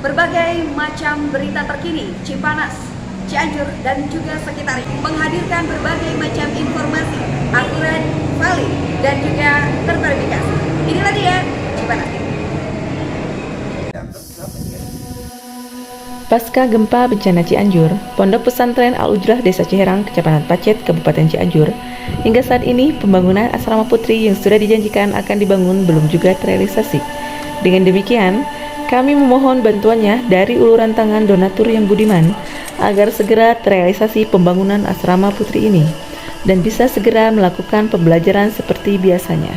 berbagai macam berita terkini Cipanas, Cianjur, dan juga sekitarnya, menghadirkan berbagai macam informasi akurat, valid, dan juga terverifikasi. Inilah dia Cipanas. Pasca gempa bencana Cianjur, Pondok Pesantren Al-Ujlah Desa Ciherang, Kecamatan Pacet, Kabupaten Cianjur, hingga saat ini pembangunan asrama putri yang sudah dijanjikan akan dibangun belum juga terrealisasi. Dengan demikian, kami memohon bantuannya dari uluran tangan donatur yang budiman agar segera terrealisasi pembangunan asrama putri ini dan bisa segera melakukan pembelajaran seperti biasanya.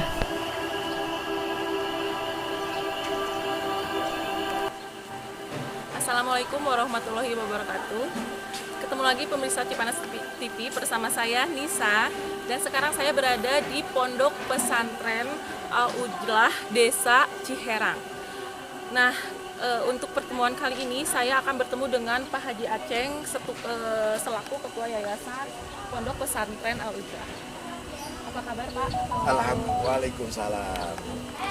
Assalamualaikum warahmatullahi wabarakatuh. Ketemu lagi pemirsa Cipanas TV bersama saya Nisa, dan sekarang saya berada di Pondok Pesantren Al-Ujlah Desa Ciherang. Nah, untuk pertemuan kali ini saya akan bertemu dengan Pak Haji Aceng selaku Ketua Yayasan Pondok Pesantren Al-Ujlah. Apa kabar, Pak? Alhamdulillah. Waalaikumsalam.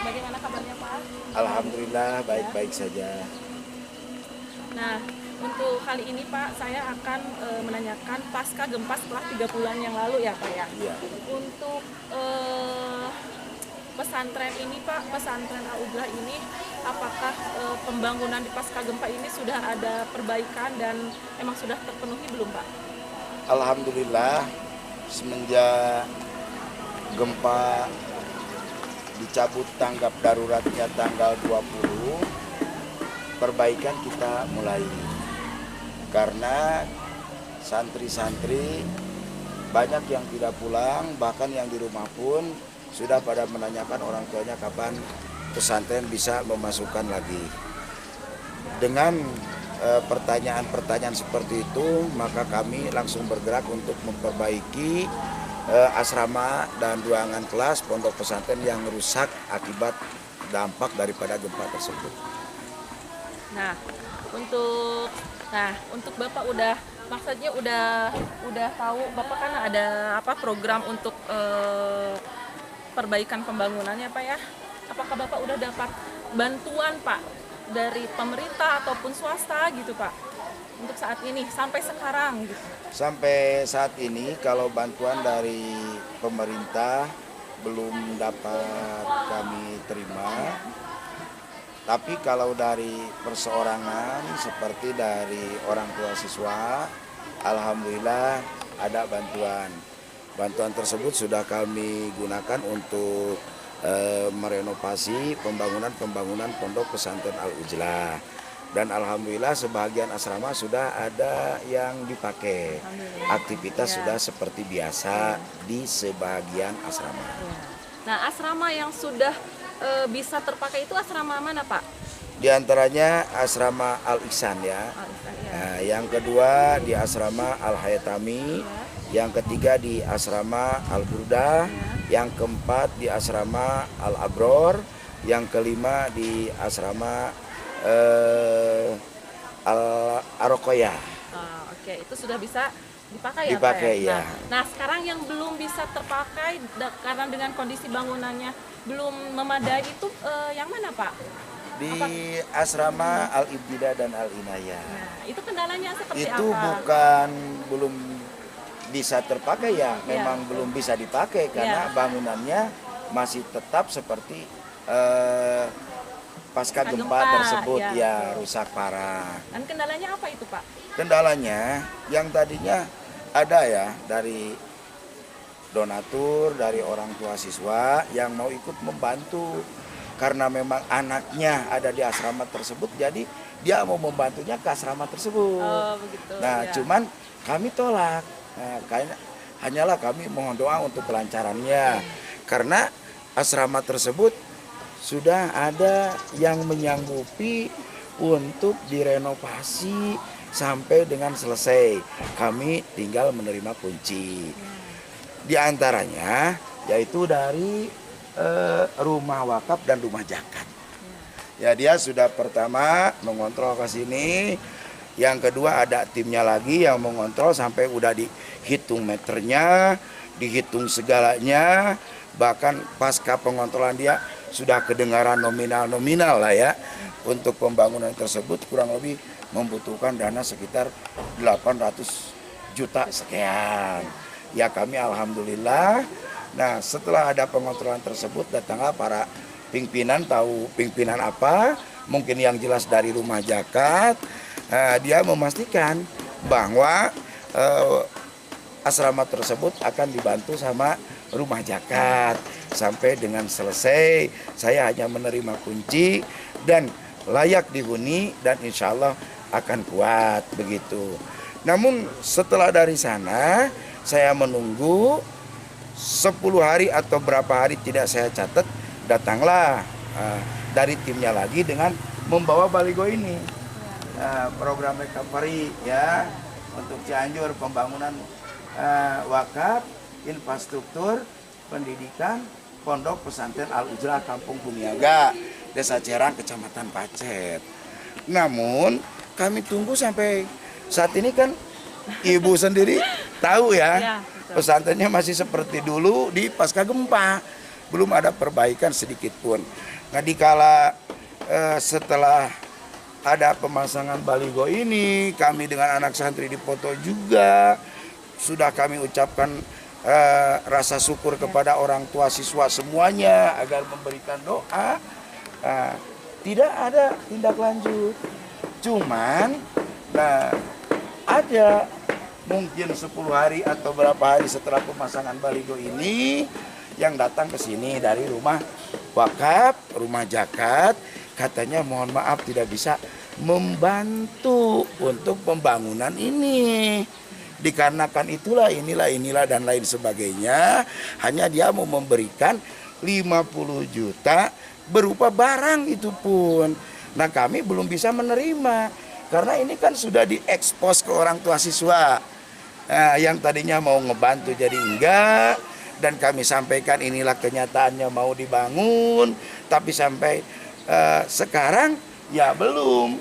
Bagaimana kabarnya, Pak? Alhamdulillah baik-baik saja. Nah, untuk kali ini Pak, saya akan menanyakan pasca gempa setelah 3 bulan yang lalu ya Pak ya. Iya. Untuk pesantren ini Pak, pesantren Al-Ujlah ini, apakah pembangunan di pasca gempa ini sudah ada perbaikan dan emang sudah terpenuhi belum Pak? Alhamdulillah, semenjak gempa dicabut tanggap daruratnya tanggal 20, perbaikan kita mulai. Karena santri-santri banyak yang tidak pulang, bahkan yang di rumah pun sudah pada menanyakan orang tuanya kapan pesantren bisa memasukkan lagi. Dengan pertanyaan-pertanyaan seperti itu, maka kami langsung bergerak untuk memperbaiki asrama dan ruangan kelas pondok pesantren yang rusak akibat dampak daripada gempa tersebut. Nah, untuk Bapak maksudnya udah tahu Bapak kan ada program untuk perbaikan pembangunannya Pak ya. Apakah Bapak udah dapat bantuan Pak dari pemerintah ataupun swasta gitu Pak untuk saat ini sampai sekarang gitu? Sampai saat ini kalau bantuan dari pemerintah belum dapat kami terima. Tapi kalau dari perseorangan seperti dari orang tua siswa, alhamdulillah ada bantuan. Bantuan tersebut sudah kami gunakan untuk merenovasi pembangunan pondok pesantren Al-Ujlah. Dan alhamdulillah sebagian asrama sudah ada yang dipakai. Aktivitas sudah seperti biasa di sebagian asrama. Nah, asrama yang sudah bisa terpakai itu asrama mana Pak? Di antaranya asrama Al-Ihsan ya. Nah, yang kedua di asrama Al-Hayatami, yang ketiga di asrama Al-Burdah, yang keempat di asrama Al-Abror, yang kelima di asrama Al-Arokoyah. Oke, itu sudah bisa dipakai ya Dipakai Pak? ya. Nah, sekarang yang belum bisa terpakai karena dengan kondisi bangunannya belum memadai itu yang mana Pak? Di asrama Al-Ibtidah dan Al-Inayah. Nah, itu kendalanya seperti Itu apa? bukan belum bisa terpakai ya, memang belum bisa dipakai karena bangunannya masih tetap seperti pasca gempa tersebut ya rusak parah. Dan kendalanya apa itu Pak? Kendalanya yang tadinya ada ya dari donatur, dari orang tua siswa yang mau ikut membantu. Karena memang anaknya ada di asrama tersebut, jadi dia mau membantunya ke asrama tersebut. Oh, begitu. Nah, cuman kami tolak. Nah, hanyalah kami mohon doa untuk kelancarannya. Karena asrama tersebut sudah ada yang menyanggupi untuk direnovasi sampai dengan selesai. Kami tinggal menerima kunci. Di antaranya yaitu dari rumah wakaf dan rumah zakat. Ya, dia sudah pertama mengontrol ke sini. Yang kedua ada timnya lagi yang mengontrol sampai udah dihitung meternya, dihitung segalanya. Bahkan pasca pengontrolan dia sudah kedengaran nominal-nominal lah ya. Untuk pembangunan tersebut kurang lebih membutuhkan dana sekitar 800 juta sekian. Ya kami alhamdulillah. Nah setelah ada pengontrolan tersebut datanglah para pimpinan, tahu pimpinan apa, mungkin yang jelas dari rumah zakat. Dia memastikan bahwa asrama tersebut akan dibantu sama rumah zakat sampai dengan selesai. Saya hanya menerima kunci dan layak dihuni dan insya Allah akan kuat begitu. Namun setelah dari sana saya menunggu 10 hari atau berapa hari tidak saya catat, datanglah dari timnya lagi dengan membawa baligo ini, program recovery ya untuk Cianjur, pembangunan wakaf, infrastruktur, pendidikan, Pondok Pesantren Al-Ujlah Kampung Bumiaga, Desa Ciherang, Kecamatan Pacet. Namun kami tunggu sampai saat ini kan ibu sendiri tahu ya, pesantrennya masih seperti dulu di pasca gempa, belum ada perbaikan sedikit pun. Nah dikala setelah ada pemasangan baligo ini, kami dengan anak santri dipoto juga, sudah kami ucapkan rasa syukur kepada orang tua siswa semuanya agar memberikan doa. Tidak ada tindak lanjut, cuman ada mungkin 10 hari atau berapa hari setelah pemasangan baligo ini yang datang ke sini dari rumah wakaf, rumah zakat, katanya mohon maaf tidak bisa membantu untuk pembangunan ini. Dikarenakan inilah dan lain sebagainya, hanya dia mau memberikan 50 juta berupa barang itu pun. Nah kami belum bisa menerima karena ini kan sudah diekspos ke orang tua siswa. Yang tadinya mau ngebantu jadi enggak, dan kami sampaikan inilah kenyataannya mau dibangun, tapi sampai sekarang ya belum.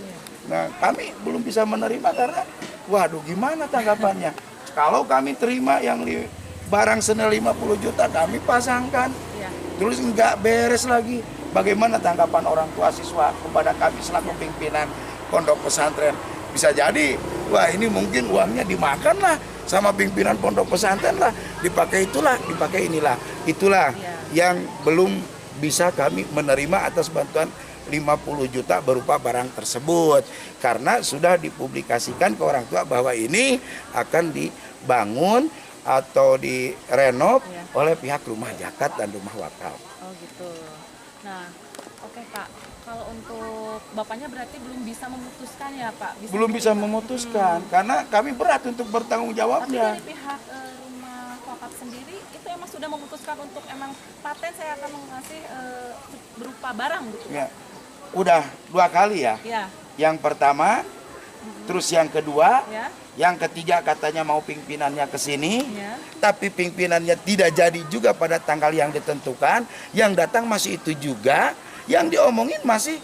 Nah kami belum bisa menerima karena waduh gimana tanggapannya. Kalau kami terima yang barang senilai 50 juta kami pasangkan, terus enggak beres lagi. Bagaimana tanggapan orang tua siswa kepada kami selaku pimpinan pondok pesantren? Bisa jadi, wah ini mungkin uangnya dimakan lah sama pimpinan pondok pesantren lah, dipakai inilah. Itulah yang belum bisa kami menerima atas bantuan 50 juta berupa barang tersebut. Karena sudah dipublikasikan ke orang tua bahwa ini akan dibangun atau direnov oleh pihak rumah zakat dan rumah wakaf. Oh gitu. Nah, oke Pak. Kalau untuk Bapaknya berarti belum bisa memutuskan ya Pak? Belum bisa memutuskan, karena kami berat untuk bertanggung jawabnya. Tapi dari pihak rumah wakaf sendiri, itu emang sudah memutuskan untuk emang paten saya akan mengasih berupa barang gitu? Ya, udah 2 kali ya. Yang pertama, terus yang kedua, yang ketiga katanya mau pimpinannya ke sini, tapi pimpinannya tidak jadi juga pada tanggal yang ditentukan, yang datang masih itu juga, yang diomongin masih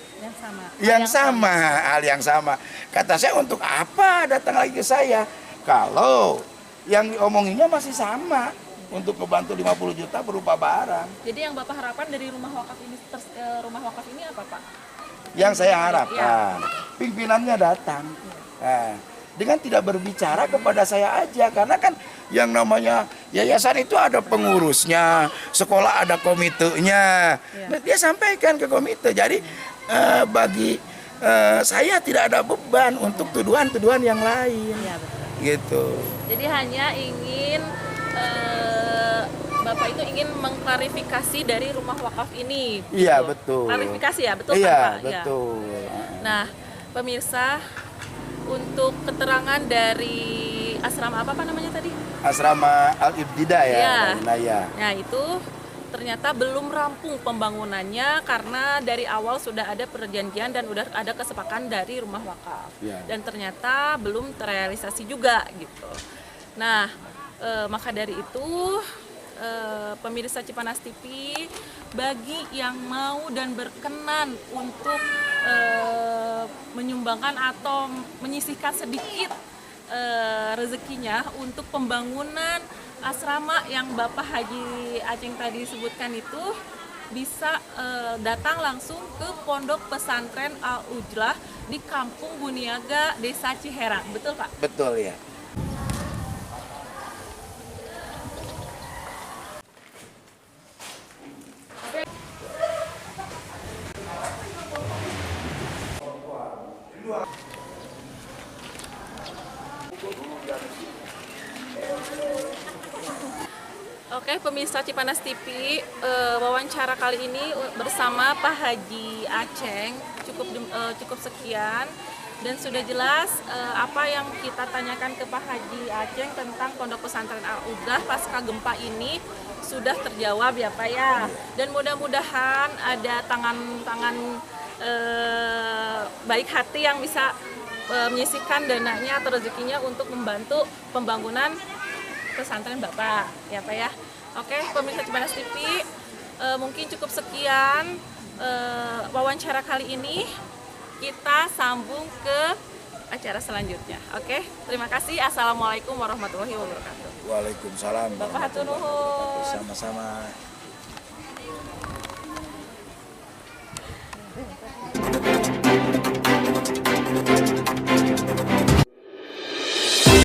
yang sama. Kata saya untuk apa datang lagi ke saya kalau yang diomonginnya masih sama untuk membantu 50 juta berupa barang. Jadi yang Bapak harapkan dari rumah wakaf ini apa Pak? Yang saya harapkan pimpinannya datang. Dengan tidak berbicara kepada saya aja, karena kan yang namanya yayasan itu ada pengurusnya, sekolah ada komitenya. Nah, dia sampaikan ke komite. Jadi bagi saya tidak ada beban untuk tuduhan-tuduhan yang lain. Gitu. Jadi hanya ingin Bapak itu ingin mengklarifikasi dari rumah wakaf ini. Iya, betul. Klarifikasi ya, betul iya, kan Pak? Betul. Nah, pemirsa, untuk keterangan dari asrama apa namanya tadi? Asrama Al-Ibtidah ya. Nah itu ternyata belum rampung pembangunannya karena dari awal sudah ada perjanjian dan sudah ada kesepakatan dari rumah wakaf. Dan ternyata belum terrealisasi juga gitu. Nah maka dari itu pemirsa Cipanas TV, bagi yang mau dan berkenan untuk menyumbangkan atau menyisihkan sedikit rezekinya untuk pembangunan asrama yang Bapak Haji Aceng tadi sebutkan itu, bisa datang langsung ke Pondok Pesantren Al-Ujlah di Kampung Buniaga, Desa Ciherang. Betul, Pak? Betul ya. Oke, pemirsa Cipanas TV, wawancara kali ini bersama Pak Haji Aceng cukup sekian, dan sudah jelas apa yang kita tanyakan ke Pak Haji Aceng tentang Pondok Pesantren Al-Ujlah pasca gempa ini sudah terjawab ya Pak ya. Dan mudah-mudahan ada tangan-tangan baik hati yang bisa menyisihkan dananya atau rezekinya untuk membantu pembangunan pesantren Bapak ya Pak ya. Oke, pemirsa Cipanas TV, mungkin cukup sekian wawancara kali ini. Kita sambung ke acara selanjutnya. Oke, terima kasih. Assalamualaikum warahmatullahi wabarakatuh. Waalaikumsalam. Bapak hatur nuhun. Sama-sama.